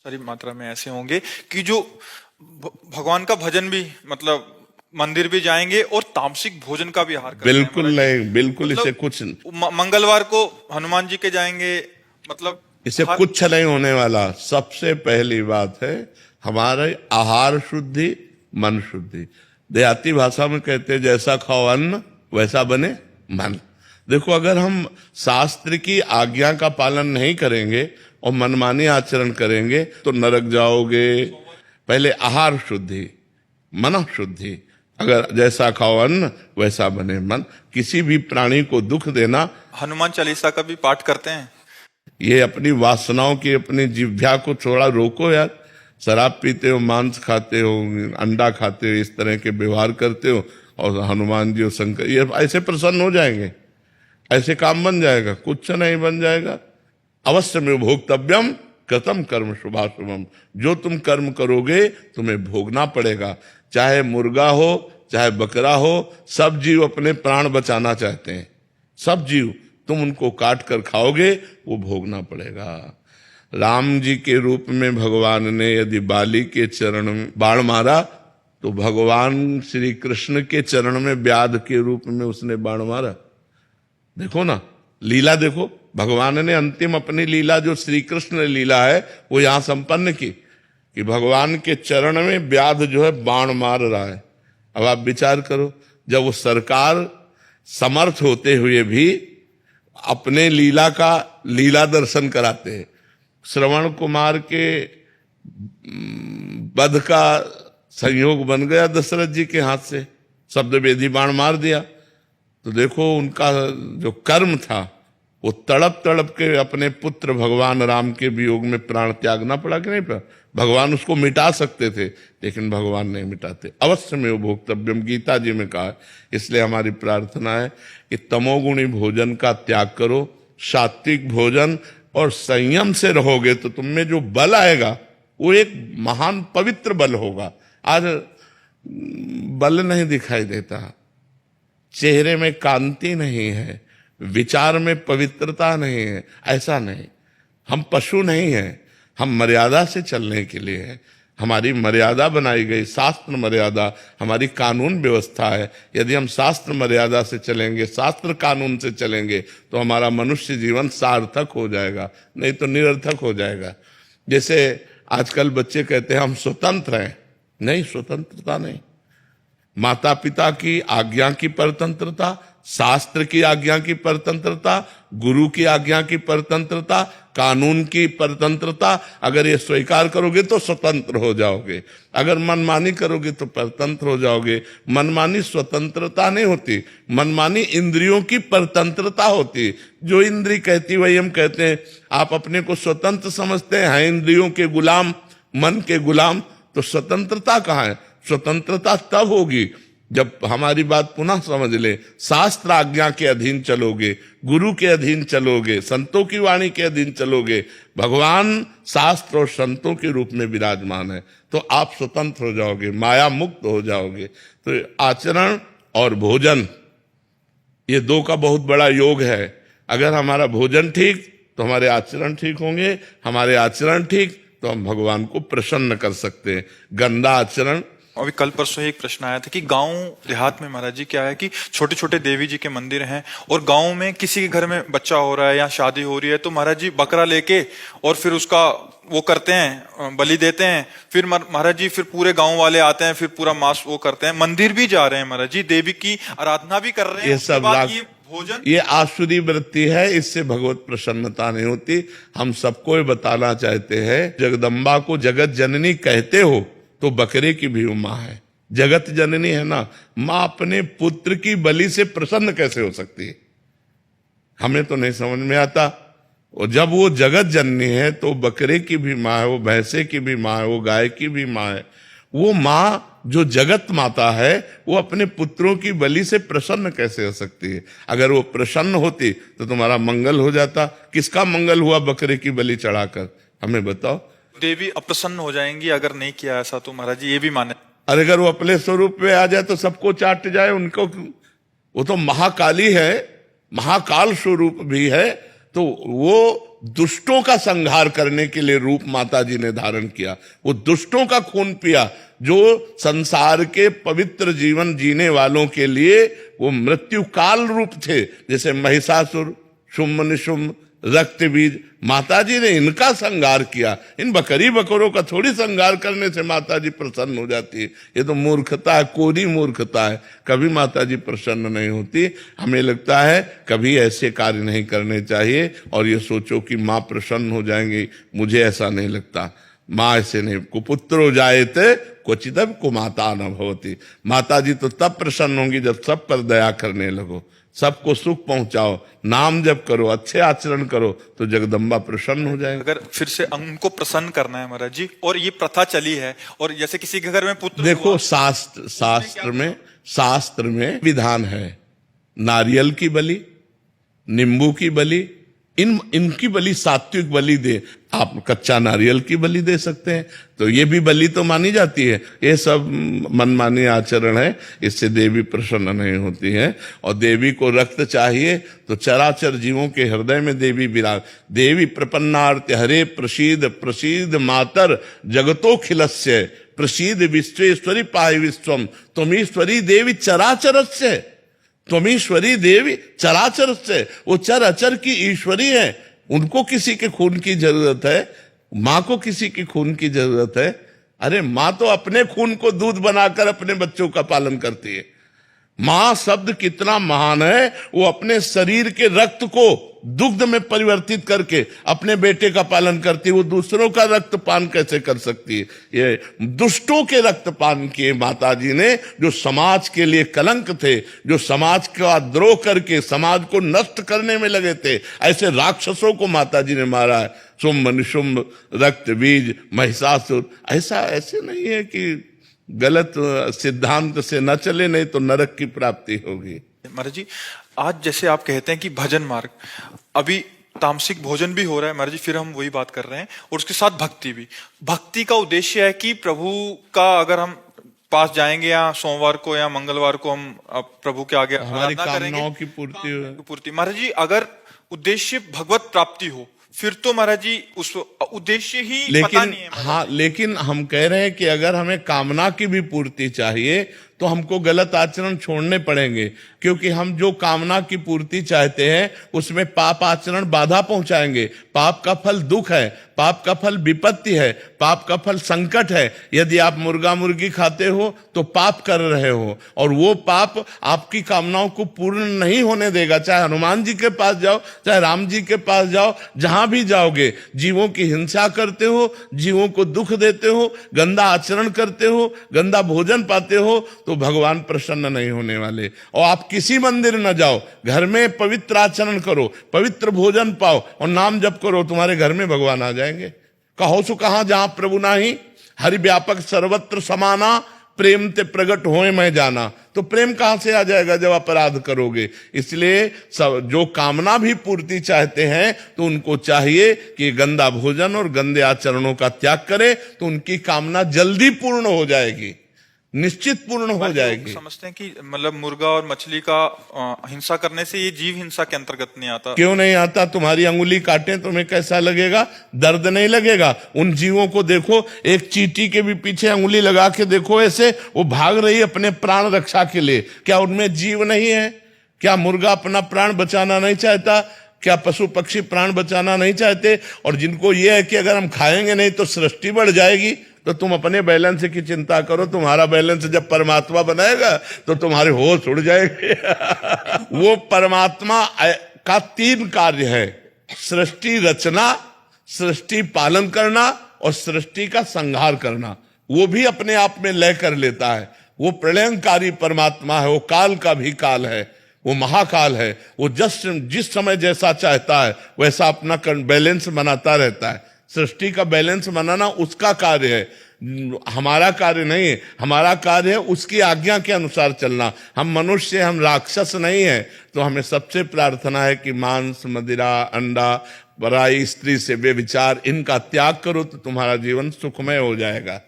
सारी मात्रा में ऐसे होंगे कि जो भगवान का भजन भी मतलब मंदिर भी जाएंगे और तामसिक भोजन का भी आहार करते हैं बिल्कुल महाराज जी। नहीं, बिल्कुल मतलब इसे कुछ मंगलवार को हनुमान जी के जाएंगे, मतलब इसे कुछ नहीं होने वाला। सबसे पहली बात है हमारे आहार शुद्धि, मन शुद्धि। देहाती भाषा में कहते हैं जैसा खाओ अन्न वैसा बने मन। देखो, अगर हम शास्त्र की आज्ञा का पालन नहीं करेंगे और मनमानी आचरण करेंगे तो नरक जाओगे। पहले आहार शुद्धि, मन शुद्धि। अगर जैसा खाओ अन्न वैसा बने मन। किसी भी प्राणी को दुख देना, हनुमान चालीसा का भी पाठ करते हैं। ये अपनी वासनाओं की, अपनी जिह्वा को थोड़ा रोको यार। शराब पीते हो, मांस खाते हो, अंडा खाते हो, इस तरह के व्यवहार करते हो, और हनुमान जी और शंकर ये ऐसे प्रसन्न हो जाएंगे, ऐसे काम बन जाएगा? कुछ नहीं बन जाएगा। अवश्य में भोक्तव्यम कृतम कर्म शुभाशुभम। जो तुम कर्म करोगे तुम्हें भोगना पड़ेगा। चाहे मुर्गा हो, चाहे बकरा हो, सब जीव अपने प्राण बचाना चाहते हैं। सब जीव, तुम उनको काट कर खाओगे, वो भोगना पड़ेगा। राम जी के रूप में भगवान ने यदि बाली के चरण में बाण मारा तो भगवान श्री कृष्ण के चरण में व्याध के रूप में उसने बाण मारा। देखो ना, लीला देखो। भगवान ने अंतिम अपनी लीला जो श्री कृष्ण लीला है वो यहां संपन्न की कि भगवान के चरण में व्याध जो है बाण मार रहा है। अब आप विचार करो, जब वो सरकार समर्थ होते हुए भी अपने लीला का लीला दर्शन कराते हैं। श्रवण कुमार के वध का संयोग बन गया दशरथ जी के हाथ से, शब्द वेदी बाण मार दिया। तो देखो उनका जो कर्म था वो तड़प तड़प के अपने पुत्र भगवान राम के वियोग में प्राण त्यागना पड़ा कि नहीं पड़ा? भगवान उसको मिटा सकते थे लेकिन भगवान नहीं मिटाते। अवश्य में वो भोक्तव्यम गीता जी में कहा है। इसलिए हमारी प्रार्थना है कि तमोगुणी भोजन का त्याग करो, सात्विक भोजन और संयम से रहोगे तो तुम में जो बल आएगा वो एक महान पवित्र बल होगा। आज बल नहीं दिखाई देता, चेहरे में कांति नहीं है, विचार में पवित्रता नहीं है। ऐसा नहीं, हम पशु नहीं हैं, हम मर्यादा से चलने के लिए है। हमारी मर्यादा बनाई गई, शास्त्र मर्यादा हमारी कानून व्यवस्था है। यदि हम शास्त्र मर्यादा से चलेंगे, शास्त्र कानून से चलेंगे तो हमारा मनुष्य जीवन सार्थक हो जाएगा, नहीं तो निरर्थक हो जाएगा। जैसे आजकल बच्चे कहते हैं हम स्वतंत्र हैं। नहीं, स्वतंत्रता नहीं। माता पिता की आज्ञा की परतंत्रता, शास्त्र की आज्ञा की परतंत्रता, गुरु की आज्ञा की परतंत्रता, कानून की परतंत्रता, अगर ये स्वीकार करोगे तो स्वतंत्र हो जाओगे। अगर मनमानी करोगे तो परतंत्र हो जाओगे। मनमानी स्वतंत्रता नहीं होती, मनमानी इंद्रियों की परतंत्रता होती। जो इंद्री कहती वही हम कहते हैं। आप अपने को स्वतंत्र समझते हैं, इंद्रियों के गुलाम, मन के गुलाम, तो स्वतंत्रता कहाँ है? स्वतंत्रता तब होगी जब हमारी बात पुनः समझ ले। शास्त्र आज्ञा के अधीन चलोगे, गुरु के अधीन चलोगे, संतों की वाणी के अधीन चलोगे। भगवान शास्त्र और संतों के रूप में विराजमान है तो आप स्वतंत्र हो जाओगे, माया मुक्त हो जाओगे। तो आचरण और भोजन, ये दो का बहुत बड़ा योग है। अगर हमारा भोजन ठीक तो हमारे आचरण ठीक होंगे, हमारे आचरण ठीक तो हम भगवान को प्रसन्न कर सकते हैं। गंदा आचरण। अभी कल परसों एक प्रश्न आया था कि गांव देहात में महाराज जी क्या है कि छोटे छोटे देवी जी के मंदिर हैं और गांव में किसी के घर में बच्चा हो रहा है या शादी हो रही है तो महाराज जी बकरा लेके और फिर उसका वो करते हैं, बलि देते हैं। फिर महाराज जी फिर पूरे गांव वाले आते हैं, फिर पूरा मांस वो करते हैं। मंदिर भी जा रहे हैं महाराज जी, देवी की आराधना भी कर रहे हैं। ये सब भोजन, ये आसुरी वृत्ति है, इससे भगवत प्रसन्नता नहीं होती। हम सबको बताना चाहते हैं, जगदम्बा को जगत जननी कहते हो तो बकरे की भी माँ है, जगत जननी है ना। माँ अपने पुत्र की बलि से प्रसन्न कैसे हो सकती है? हमें तो नहीं समझ में आता। और जब वो जगत जननी है तो बकरे की भी माँ है, वो भैंसे की भी माँ है, वो गाय की भी माँ है। वो माँ जो जगत माता है वो अपने पुत्रों की बलि से प्रसन्न कैसे हो सकती है? अगर वो प्रसन्न होती तो तुम्हारा मंगल हो जाता। किसका मंगल हुआ बकरे की बलि चढ़ाकर? हमें बताओ। देवी अप्रसन्न हो जाएंगी अगर नहीं किया ऐसा, तो महाराज जी ये भी माने। अरे अगर वो अपने स्वरूप में आ जाए तो सबको चाट जाए उनको। वो तो महाकाली है, महाकाल स्वरूप भी है, तो वो दुष्टों का संहार करने के लिए रूप माता जी ने धारण किया, वो दुष्टों का खून पिया, जो संसार के पवित्र जीवन जीने वालों के लिए वो मृत्यु काल रूप थे, जैसे महिषासुर, शुम्भ निशुम्भ, रक्त बीज। माता जी ने इनका संहार किया। इन बकरी बकरों का थोड़ी संहार करने से माता जी प्रसन्न हो जाती है। ये तो मूर्खता है, कोरी मूर्खता है। कभी माता जी प्रसन्न नहीं होती। हमें लगता है कभी ऐसे कार्य नहीं करने चाहिए और ये सोचो कि माँ प्रसन्न हो जाएंगी, मुझे ऐसा नहीं लगता। माँ ऐसे नहीं, कुपुत्रो जायते क्वचिदपि कुमाता न भवति। माता जी तो तब प्रसन्न होंगी जब सब पर दया करने लगो, सबको सुख पहुंचाओ, नाम जप करो, अच्छे आचरण करो, तो जगदम्बा प्रसन्न हो जाएगी। अगर फिर से उनको प्रसन्न करना है महाराज जी, और ये प्रथा चली है, और जैसे किसी के घर में पुत्र देखो शास्त्र में विधान है, नारियल की बलि, नींबू की बलि, इनकी बलि सात्विक बलि दे। आप कच्चा नारियल की बलि दे सकते हैं, तो ये भी बलि तो मानी जाती है। ये सब मनमानी आचरण है, इससे देवी प्रसन्न नहीं होती है। और देवी को रक्त चाहिए तो चराचर जीवों के हृदय में देवी विराज। देवी प्रपन्नार्थ हरे प्रसीद प्रसीद मातर जगतोखिलस्य प्रसीद विश्वेश्वरी पाहि विश्वम त्वमीश्वरी देवी चराचरस्य। त्वमीश्वरी देवी चराचर से, वो चर अचर की ईश्वरी है। उनको किसी के खून की जरूरत है, माँ को किसी की खून की जरूरत है। अरे माँ तो अपने खून को दूध बनाकर अपने बच्चों का पालन करती है। माँ शब्द कितना महान है, वो अपने शरीर के रक्त को दुग्ध में परिवर्तित करके अपने बेटे का पालन करती है। वो दूसरों का रक्तपान कैसे कर सकती है? ये दुष्टों के रक्तपान किए माता जी ने, जो समाज के लिए कलंक थे, जो समाज का द्रोह करके समाज को नष्ट करने में लगे थे। ऐसे राक्षसों को माता जी ने मारा है। शुम्भ निशुम्भ, रक्त बीज, महिषासुर। ऐसे नहीं है कि गलत सिद्धांत से न चले, नहीं तो नरक की प्राप्ति होगी। महाराज जी, आज जैसे आप कहते हैं कि भजन मार्ग, अभी तामसिक भोजन भी हो रहा है महाराज जी, फिर हम वही बात कर रहे हैं, और उसके साथ भक्ति भी। भक्ति का उद्देश्य है कि प्रभु का अगर हम पास जाएंगे या सोमवार को या मंगलवार को हम प्रभु के आगे हमारी कामनाओं की पूर्ति। महाराज जी, अगर उद्देश्य भगवत प्राप्ति हो, फिर तो महाराज जी उस उद्देश्य ही पता नहीं है। हाँ, लेकिन हम कह रहे हैं कि अगर हमें कामना की भी पूर्ति चाहिए तो हमको गलत आचरण छोड़ने पड़ेंगे, क्योंकि हम जो कामना की पूर्ति चाहते हैं उसमें पाप आचरण बाधा पहुंचाएंगे। पाप का फल दुख है, पाप का फल विपत्ति है, पाप का फल संकट है। यदि आप मुर्गा मुर्गी खाते हो तो पाप कर रहे हो, और वो पाप आपकी कामनाओं को पूर्ण नहीं होने देगा। चाहे हनुमान जी के पास जाओ, चाहे राम जी के पास जाओ, जहां भी जाओगे जीवों की हिंसा करते हो, जीवों को दुख देते हो, गंदा आचरण करते हो, गंदा भोजन पाते हो, तो भगवान प्रसन्न नहीं होने वाले। और आप किसी मंदिर न जाओ, घर में पवित्र आचरण करो, पवित्र भोजन पाओ और नाम जप करो, तुम्हारे घर में भगवान आ जाएंगे। कहो सो कहां जहां प्रभु नाही, हरि व्यापक सर्वत्र समाना, प्रेम ते प्रगट होए मैं जाना। तो प्रेम कहां से आ जाएगा जब अपराध करोगे? इसलिए जो कामना भी पूर्ति चाहते हैं तो उनको चाहिए कि गंदा भोजन और गंदे आचरणों का त्याग करें, तो उनकी कामना जल्दी पूर्ण हो जाएगी, निश्चित पूर्ण हो जाएगी। समझते हैं कि मतलब मुर्गा और मछली का हिंसा करने से ये जीव हिंसा के अंतर्गत नहीं आता। क्यों नहीं आता? तुम्हारी अंगुली काटे तुम्हें कैसा लगेगा? दर्द नहीं लगेगा? उन जीवों को देखो, एक चींटी के भी पीछे अंगुली लगा के देखो, ऐसे वो भाग रही है अपने प्राण रक्षा के लिए। क्या उनमें जीव नहीं है? क्या मुर्गा अपना प्राण बचाना नहीं चाहता? क्या पशु पक्षी प्राण बचाना नहीं चाहते? और जिनको ये है कि अगर हम खाएंगे नहीं तो सृष्टि बढ़ जाएगी, तो तुम अपने बैलेंस की चिंता करो। तुम्हारा बैलेंस जब परमात्मा बनाएगा तो तुम्हारे होश उड़ जाएंगे। वो परमात्मा का 3 कार्य है: सृष्टि रचना, सृष्टि पालन करना और सृष्टि का संहार करना। वो भी अपने आप में लय कर लेता है। वो प्रलयंकारी परमात्मा है, वो काल का भी काल है, वो महाकाल है। वो जिस समय जैसा चाहता है वैसा अपना बैलेंस बनाता रहता है। सृष्टि का बैलेंस बनाना उसका कार्य है, हमारा कार्य नहीं है। हमारा कार्य है उसकी आज्ञा के अनुसार चलना। हम मनुष्य, हम राक्षस नहीं है। तो हमें सबसे प्रार्थना है कि मांस, मदिरा, अंडा, पराई स्त्री से व्यभिचार, इनका त्याग करो तो तुम्हारा जीवन सुखमय हो जाएगा।